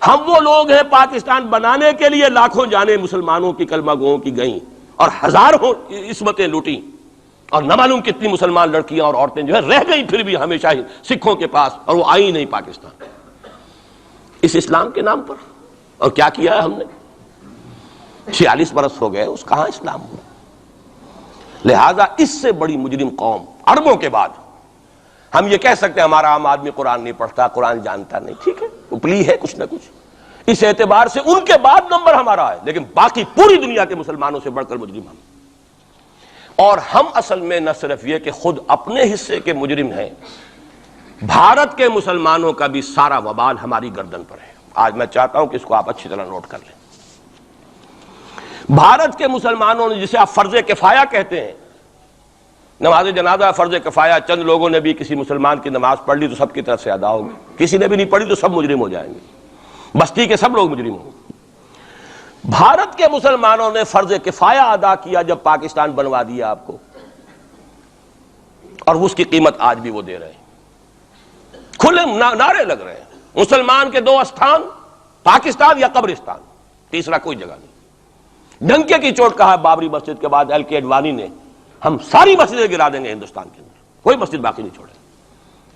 ہم وہ لوگ ہیں پاکستان بنانے کے لیے لاکھوں جانیں مسلمانوں کی کلمہ گوؤں کی گئیں اور ہزاروں عصمتیں لوٹیں، اور نہ معلوم کتنی مسلمان لڑکیاں اور عورتیں جو ہے رہ گئیں پھر بھی ہمیشہ ہی سکھوں کے پاس، اور وہ آئی نہیں پاکستان اس اسلام کے نام پر۔ اور کیا کیا ہے ہم نے؟ 46 برس ہو گئے، اس کہاں اسلام ہوا؟ لہذا اس سے بڑی مجرم قوم عربوں کے بعد، ہم یہ کہہ سکتے ہیں ہمارا عام آدمی قرآن نہیں پڑھتا، قرآن جانتا نہیں، ٹھیک ہے، اپلی ہے کچھ نہ کچھ، اس اعتبار سے ان کے بعد نمبر ہمارا ہے، لیکن باقی پوری دنیا کے مسلمانوں سے بڑھ کر مجرم ہم۔ اور ہم اصل میں نہ صرف یہ کہ خود اپنے حصے کے مجرم ہیں، بھارت کے مسلمانوں کا بھی سارا وبال ہماری گردن پر ہے۔ آج میں چاہتا ہوں کہ اس کو آپ اچھی طرح نوٹ کر لیں۔ بھارت کے مسلمانوں نے، جسے آپ فرض کفایہ کہتے ہیں، نماز جنازہ فرض کفایہ، چند لوگوں نے بھی کسی مسلمان کی نماز پڑھ لی تو سب کی طرف سے ادا ہوگی، کسی نے بھی نہیں پڑھی تو سب مجرم ہو جائیں گے، بستی کے سب لوگ مجرم ہوں گے۔ بھارت کے مسلمانوں نے فرض کفایہ ادا کیا جب پاکستان بنوا دیا آپ کو، اور اس کی قیمت آج بھی وہ دے رہے ہیں، کھلے نعرے لگ رہے ہیں، مسلمان کے 2 استھان، پاکستان یا قبرستان، تیسرا کوئی جگہ نہیں۔ ڈنکے کی چوٹ کہا بابری مسجد کے بعد ایل کے اڈوانی نے، ہم ساری مسجدیں گرا دیں گے ہندوستان کے اندر، کوئی مسجد باقی نہیں چھوڑے۔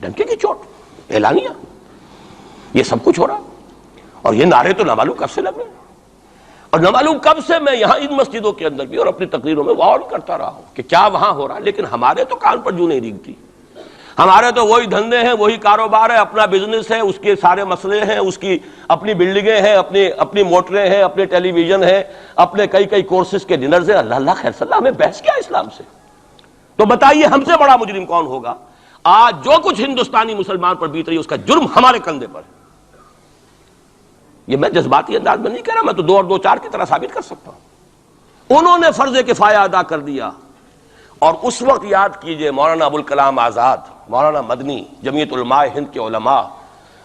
ڈنکے کی چوٹ، اعلانیہ، یہ سب کچھ ہو رہا، اور یہ نعرے تو نہ معلوم کب سے لگ رہے ہیں، اور نہ معلوم کب سے میں یہاں ان مسجدوں کے اندر بھی اور اپنی تقریروں میں غور کرتا رہا ہوں کہ کیا وہاں ہو رہا، لیکن ہمارے تو کان پر جوں نہیں ریگتی، ہمارے تو وہی دھندے ہیں، وہی کاروبار ہے، اپنا بزنس ہے، اس کے سارے مسئلے ہیں، اس کی اپنی بلڈنگیں ہیں، اپنی موٹریں ہیں، اپنے ٹیلی ویژن ہیں، اپنے کئی کورسز کے ڈنرز ہیں۔ اللہ اللہ خیر صلی اللہ، ہمیں بحث کیا اسلام سے؟ تو بتائیے ہم سے بڑا مجرم کون ہوگا؟ آج جو کچھ ہندوستانی مسلمان پر بیت رہی ہے اس کا جرم ہمارے کندھے پر ہے۔ یہ میں جذباتی انداز میں نہیں کہہ رہا، میں تو 2 اور 2 4 کی طرح ثابت کر سکتا ہوں۔ انہوں نے فرض کفایہ ادا کر دیا، اور اس وقت یاد کیجئے مولانا ابوالکلام آزاد، مولانا مدنی، جمعیت علماء ہند کے علماء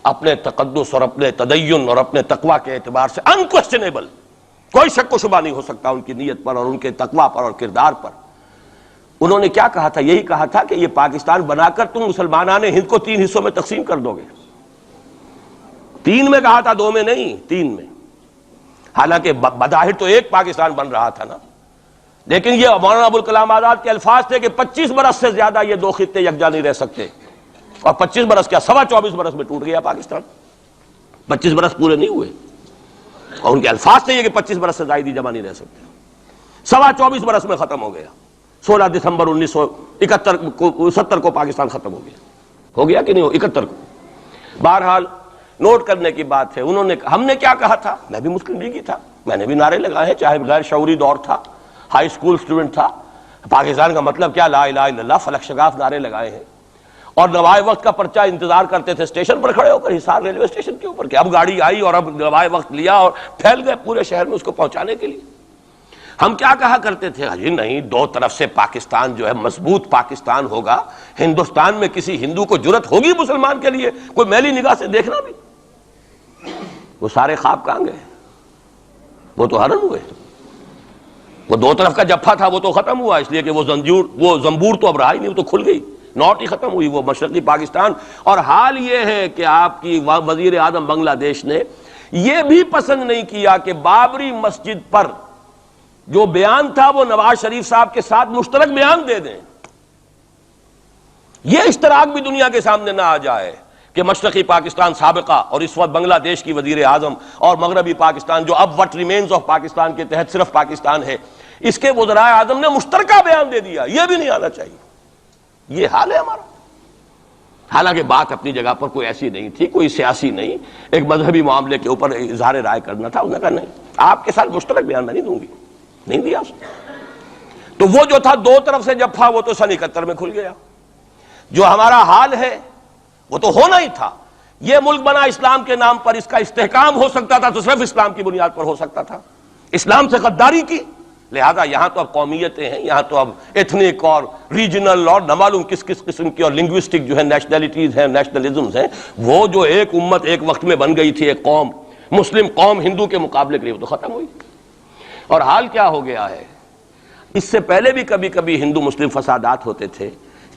اپنے تقدس اور اپنے تدین اور اپنے تقوی کے اعتبار سے انکویسچنیبل، کوئی شک و شبہ نہیں ہو سکتا ان کی نیت پر اور ان کے تقوی پر اور کردار پر، انہوں نے کیا کہا تھا؟ یہی کہا تھا کہ یہ پاکستان بنا کر تم مسلمانان ہند کو 3 حصوں میں تقسیم کر دو گے۔ 3 میں کہا تھا، 2 میں نہیں، 3 میں۔ حالانکہ بظاہر تو ایک پاکستان بن رہا تھا نا، لیکن یہ مولانا ابوالکلام آزاد کے الفاظ تھے کہ 25 برس سے زیادہ یہ 2 خطے یکجا نہیں رہ سکتے، اور 25 برس کیا، 24.25 برس میں ٹوٹ گیا پاکستان، 25 برس پورے نہیں ہوئے، اور ان کے الفاظ تھے یہ کہ 25 برس سے زائد جمع نہیں رہ سکتے، 24.25 برس میں ختم ہو گیا۔ 16 دسمبر 1970 کو پاکستان ختم ہو گیا کہ نہیں ہو، 71 کو۔ بہرحال نوٹ کرنے کی بات ہے، ہم نے کیا کہا تھا؟ میں بھی مسلم لیگی تھا، میں نے بھی نعرے لگائے ہیں، چاہے غیر شعوری دور تھا، ہائی اسکول اسٹوڈنٹ تھا، پاکستان کا مطلب کیا، لا الہ الا اللہ، فلک شگاف نعرے لگائے ہیں، اور نوائے وقت کا پرچہ انتظار کرتے تھے اسٹیشن پر کھڑے ہو کر، حصار ریلوے اسٹیشن کے اوپر، کہ اب گاڑی آئی اور اب نوائے وقت لیا، اور پھیل گئے پورے شہر میں اس کو پہنچانے کے لیے۔ ہم کیا کہا کرتے تھے؟ جی نہیں، 2 طرف سے پاکستان جو ہے مضبوط پاکستان ہوگا، ہندوستان میں کسی ہندو کو جرت ہوگی مسلمان کے لیے کوئی میلی نگاہ سے دیکھنا بھی؟ وہ سارے خواب کہاں گئے؟ وہ تو حرم ہوئے، وہ 2 طرف کا جفا تھا وہ تو ختم ہوا، اس لیے کہ وہ زنبور تو اب رہا ہی نہیں، وہ تو کھل گئی، نوٹ ہی ختم ہوئی وہ مشرقی پاکستان۔ اور حال یہ ہے کہ آپ کی وزیر اعظم بنگلہ دیش نے یہ بھی پسند نہیں کیا کہ بابری مسجد پر جو بیان تھا وہ نواز شریف صاحب کے ساتھ مشترک بیان دے دیں، یہ اشتراک بھی دنیا کے سامنے نہ آ جائے کہ مشرقی پاکستان سابقہ اور اس وقت بنگلہ دیش کی وزیر اعظم، اور مغربی پاکستان جو اب وٹ ریمینز آف پاکستان کے تحت صرف پاکستان ہے، اس کے وزرائے اعظم نے مشترکہ بیان دے دیا، یہ بھی نہیں آنا چاہیے۔ یہ حال ہے ہمارا۔ حالانکہ بات اپنی جگہ پر کوئی ایسی نہیں تھی، کوئی سیاسی نہیں، ایک مذہبی معاملے کے اوپر اظہار رائے کرنا تھا، انہوں نے کہا نہیں، آپ کے ساتھ مشترک بیان میں نہیں دوں گی، نہیں دیا اس نے۔ تو وہ جو تھا 2 طرف سے جفا، وہ تو سن 71 میں کھل گیا۔ جو ہمارا حال ہے وہ تو ہونا ہی تھا، یہ ملک بنا اسلام کے نام پر، اس کا استحکام ہو سکتا تھا تو صرف اسلام کی بنیاد پر ہو سکتا تھا، اسلام سے غداری کی۔ لہذا یہاں تو اب قومیتیں ہیں، یہاں تو اب ایتھنک اور ریجنل اور نہ معلوم کس قسم کی اور لنگوسٹک جو ہے نیشنلٹیز ہیں، نیشنلزمز ہیں، وہ جو ایک امت ایک وقت میں بن گئی تھی، ایک قوم، مسلم قوم ہندو کے مقابلے کے لیے، وہ تو ختم ہوئی۔ اور حال کیا ہو گیا ہے؟ اس سے پہلے بھی کبھی کبھی ہندو مسلم فسادات ہوتے تھے،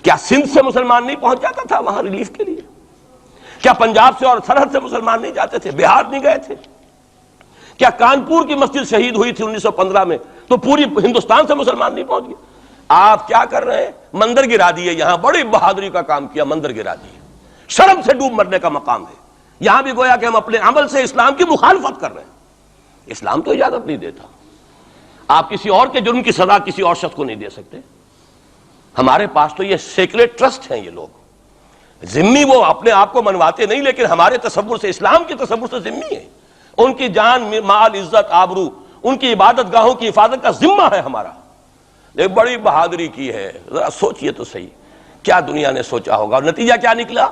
کیا سندھ سے مسلمان نہیں پہنچ جاتا تھا وہاں ریلیف کے لیے؟ کیا پنجاب سے اور سرحد سے مسلمان نہیں جاتے تھے؟ بہار نہیں گئے تھے؟ کیا کانپور کی مسجد شہید ہوئی تھی 1915 میں تو پوری ہندوستان سے مسلمان نہیں پہنچ گئے؟ آپ کیا کر رہے ہیں؟ مندر گرا دیے، یہاں بڑی بہادری کا کام کیا، مندر گرا دیے، شرم سے ڈوب مرنے کا مقام ہے۔ یہاں بھی گویا کہ ہم اپنے عمل سے اسلام کی مخالفت کر رہے ہیں۔ اسلام تو اجازت نہیں دیتا، آپ کسی اور کے جرم کی سزا کسی اور شخص کو نہیں دے سکتے۔ ہمارے پاس تو یہ سیکریٹ ٹرسٹ ہیں، یہ لوگ ذمی وہ اپنے آپ کو منواتے نہیں، لیکن ہمارے تصور سے، اسلام کے تصور سے ذمی ہیں۔ ان کی جان، مال، عزت، آبرو، ان کی عبادت گاہوں کی حفاظت کا ذمہ ہے ہمارا۔ ایک بڑی بہادری کی ہے، ذرا سوچئے تو صحیح کیا دنیا نے سوچا ہوگا، اور نتیجہ کیا نکلا؟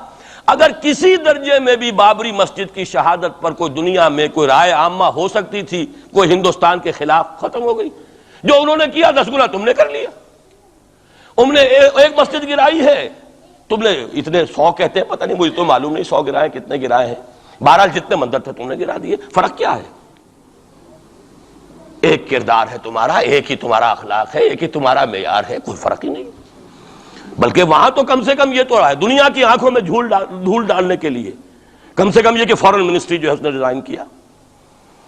اگر کسی درجے میں بھی بابری مسجد کی شہادت پر کوئی دنیا میں کوئی رائے عامہ ہو سکتی تھی کوئی ہندوستان کے خلاف، ختم ہو گئی۔ جو انہوں نے کیا 10 گنا تم نے کر لیا۔ تم نے ایک مسجد گرائی ہے، تم نے اتنے 100 کہتے ہیں، پتہ نہیں مجھے تو معلوم نہیں 100 گرائے کتنے گرائے ہیں، بہرحال جتنے مندر تھے تم نے گرا دیے۔ فرق کیا ہے؟ ایک کردار ہے تمہارا، ایک ہی تمہارا اخلاق ہے، ایک ہی تمہارا معیار ہے، کوئی فرق ہی نہیں۔ بلکہ وہاں تو کم سے کم یہ تو ہے، دنیا کی آنکھوں میں دھول ڈالنے کے لیے کم سے کم یہ کہ فارن منسٹری جو ہے اس نے ریزائن کیا،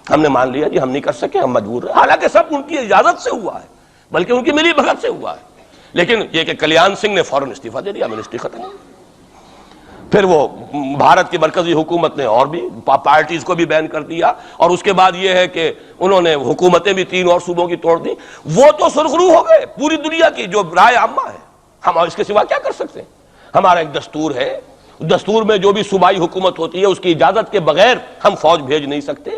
ہم نے مان لیا جی ہم نہیں کر سکے، ہم مجبور ہیں، حالانکہ سب ان کی اجازت سے ہوا ہے، بلکہ ان کی ملی بھگت سے ہوا ہے۔ لیکن یہ کہ کلیان سنگھ نے فوراً استعفیٰ دے دیا، منسٹری ختم۔ پھر وہ بھارت کی مرکزی حکومت نے اور بھی پارٹیز کو بھی بین کر دیا، اور اس کے بعد یہ ہے کہ انہوں نے حکومتیں بھی 3 اور صوبوں کی توڑ دی۔ وہ تو سرخرو ہو گئے پوری دنیا کی جو رائے عامہ ہے، ہم اس کے سوا کیا کر سکتے ہیں؟ ہمارا ایک دستور ہے، دستور میں جو بھی صوبائی حکومت ہوتی ہے اس کی اجازت کے بغیر ہم فوج بھیج نہیں سکتے۔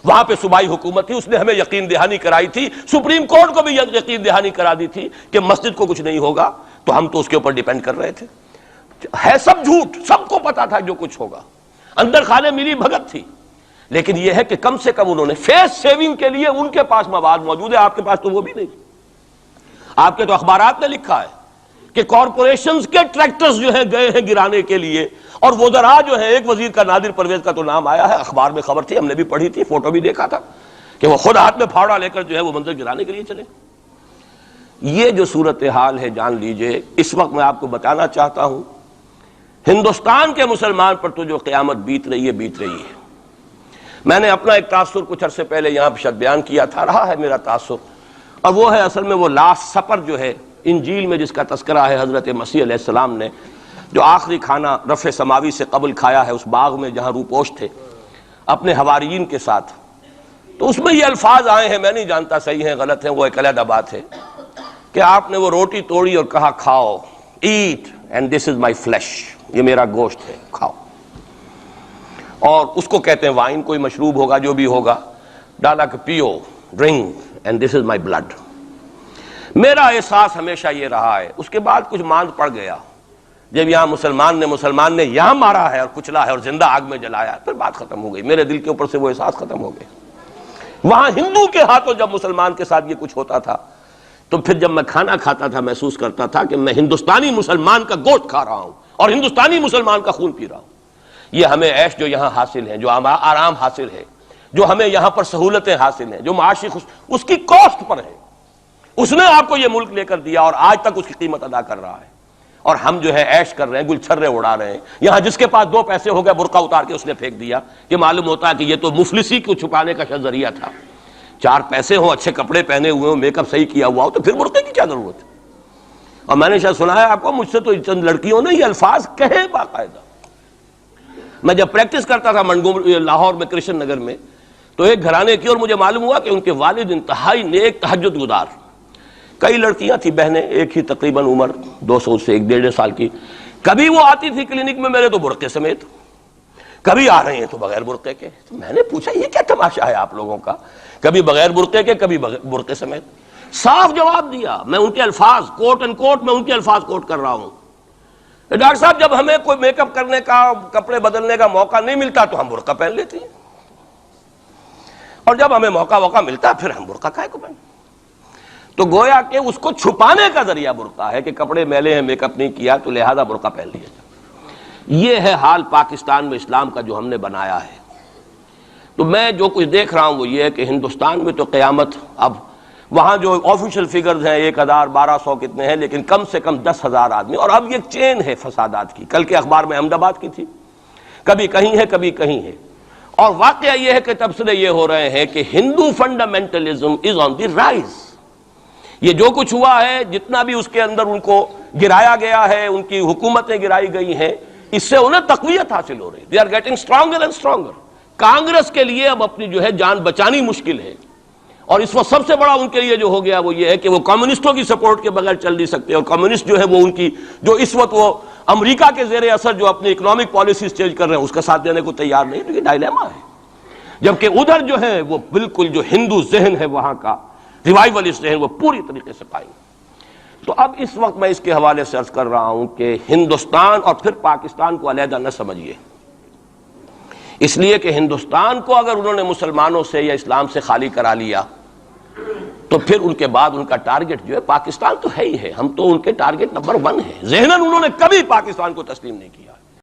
وہاں پہ صوبائی حکومت تھی، اس نے ہمیں یقین دہانی کرائی تھی، سپریم کورٹ کو بھی یقین دہانی کرا دی تھی کہ مسجد کو کچھ نہیں ہوگا، تو ہم تو اس کے اوپر ڈیپینڈ کر رہے تھے۔ ہے سب جھوٹ، سب کو پتا تھا جو کچھ ہوگا، اندر خانے ملی بھگت تھی، لیکن یہ ہے کہ کم سے کم انہوں نے فیس سیونگ کے لیے ان کے پاس مواد موجود ہے، آپ کے پاس تو وہ بھی نہیں۔ آپ کے تو اخبارات نے لکھا ہے کہ کارپوریشنز کے ٹریکٹرز جو ہیں گئے ہیں گرانے کے لیے، اور وزراء جو ہیں، ایک وزیر کا نادر پرویز کا تو نام آیا ہے، اخبار میں خبر تھی، ہم نے بھی پڑھی تھی، فوٹو بھی دیکھا تھا کہ وہ خود ہاتھ میں پھاوڑا لے کر جو ہے وہ منظر گرانے کے لیے چلے۔ یہ جو صورتحال ہے جان لیجئے، اس وقت میں آپ کو بتانا چاہتا ہوں ہندوستان کے مسلمان پر تو جو قیامت بیت رہی ہے۔ میں نے اپنا ایک تاثر کچھ عرصے پہلے یہاں پہ بیان کیا تھا، رہا ہے میرا تاثر، اور وہ ہے اصل میں وہ لاسٹ سپر جو ہے انجیل میں جس کا تذکرہ ہے حضرت مسیح علیہ السلام نے جو آخری کھانا رفع سماوی سے قبل کھایا ہے اس باغ میں جہاں روپوش تھے اپنے حواریین کے ساتھ۔ تو اس میں یہ الفاظ آئے ہیں، میں نہیں جانتا صحیح ہیں غلط ہیں، وہ ایک علیحدہ بات ہے، کہ آپ نے وہ روٹی توڑی اور کہا کھاؤ، eat and this is my flesh, یہ میرا گوشت ہے، کھاؤ۔ اور اس کو کہتے ہیں وائن، کوئی مشروب ہوگا جو بھی ہوگا، ڈالا کہ پیو، drink and this is my blood. میرا احساس ہمیشہ یہ رہا ہے، اس کے بعد کچھ ماند پڑ گیا جب یہاں مسلمان نے یہاں مارا ہے اور کچلا ہے اور زندہ آگ میں جلایا، پھر بات ختم ہو گئی، میرے دل کے اوپر سے وہ احساس ختم ہو گئے۔ وہاں ہندو کے ہاتھوں جب مسلمان کے ساتھ یہ کچھ ہوتا تھا تو پھر جب میں کھانا کھاتا تھا محسوس کرتا تھا کہ میں ہندوستانی مسلمان کا گوشت کھا رہا ہوں اور ہندوستانی مسلمان کا خون پی رہا ہوں۔ یہ ہمیں عیش جو یہاں حاصل ہیں، جو آرام حاصل ہے، جو ہمیں یہاں پر سہولتیں حاصل ہیں، جو معاشی اس کی کاسٹ پر ہے۔ اس نے آپ کو یہ ملک لے کر دیا اور آج تک اس کی قیمت ادا کر رہا ہے، اور ہم جو ہے عیش کر رہے ہیں، گل چھرے اڑا رہے ہیں۔ یہاں جس کے پاس 2 پیسے ہو گئے برقع اتار کے اس نے پھینک دیا، کہ معلوم ہوتا ہے کہ یہ تو مفلسی کو چھپانے کا ذریعہ تھا۔ 4 پیسے ہوں، اچھے کپڑے پہنے ہوئے ہوں، میک اپ صحیح کیا ہوا ہو، تو پھر برقعے کی کیا ضرورت ہے؟ اور میں نے شاید سنا ہے آپ کو، مجھ سے تو چند لڑکیوں نے یہ الفاظ کہے باقاعدہ۔ میں جب پریکٹس کرتا تھا لاہور میں کرشن نگر میں، تو ایک گھرانے کی، اور مجھے معلوم ہوا کہ ان کے والد انتہائی نیک تہجد گزار، کئی لڑکیاں تھیں بہنیں، ایک ہی تقریباً عمر 200 سے 1.5 سال کی، کبھی وہ آتی تھی کلینک میں میرے تو برقعے سمیت، کبھی آ رہے ہیں تو بغیر برقعے کے۔ تو میں نے پوچھا یہ کیا تماشا ہے آپ لوگوں کا، کبھی بغیر برقعے کے کبھی برقعے سمیت۔ صاف جواب دیا، میں ان کے الفاظ کوٹ اینڈ کوٹ میں ان کے الفاظ کوٹ کر رہا ہوں، ڈاکٹر صاحب جب ہمیں کوئی میک اپ کرنے کا، کپڑے بدلنے کا موقع نہیں ملتا تو ہم برقع پہن لیتے ہیں، اور جب ہمیں موقع ملتا پھر ہم برقع کائے کو پہن۔ تو گویا کہ اس کو چھپانے کا ذریعہ برقع ہے کہ کپڑے میلے ہیں، میک اپ نہیں کیا تو لہذا برقع پہن لیا جائے۔ یہ ہے حال پاکستان میں اسلام کا جو ہم نے بنایا ہے۔ تو میں جو کچھ دیکھ رہا ہوں وہ یہ ہے کہ ہندوستان میں تو قیامت، اب وہاں جو آفیشیل فگرز ہیں 1000 1200 کتنے ہیں، لیکن کم سے کم 10,000 آدمی، اور اب یہ چین ہے فسادات کی۔ کل کے اخبار میں احمد آباد کی تھی، کبھی کہیں ہے کبھی کہیں ہے. اور واقعہ یہ ہے کہ تبصرے یہ ہو رہے ہیں کہ ہندو فنڈامنٹلزم از آن دی رائز. یہ جو کچھ ہوا ہے، جتنا بھی اس کے اندر ان کو گرایا گیا ہے، ان کی حکومتیں گرائی گئی ہیں، اس سے انہیں تقویت حاصل ہو رہی ہے. They are getting stronger and stronger. Congress کے لیے اب اپنی جو ہے جان بچانی مشکل ہے، اور اس وقت سب سے بڑا ان کے لیے جو ہو گیا وہ یہ ہے کہ وہ کمیونسٹوں کی سپورٹ کے بغیر چل نہیں سکتے. اور کمیونسٹ جو ہے وہ ان کی جو اس وقت وہ امریکہ کے زیر اثر جو اپنی اکنامک پالیسیز چینج کر رہے ہیں اس کا ساتھ دینے کو تیار نہیں. تو یہ ڈائلیما ہے. جبکہ ادھر جو ہے وہ بالکل جو ہندو ذہن ہے وہاں کا ریوائولسٹ ذہن وہ پوری طریقے سے قائم. تو اب اس وقت میں اس کے حوالے سے عرض کر رہا ہوں کہ ہندوستان اور پھر پاکستان کو علیحدہ نہ سمجھیے، اس لیے کہ ہندوستان کو اگر انہوں نے مسلمانوں سے یا اسلام سے خالی کرا لیا تو پھر ان کے بعد ان کا ٹارگٹ جو ہے پاکستان تو ہے ہی ہے. ہم تو ان کے ٹارگٹ نمبر 1 ہیں. ذہناً انہوں نے کبھی پاکستان کو تسلیم نہیں کیا.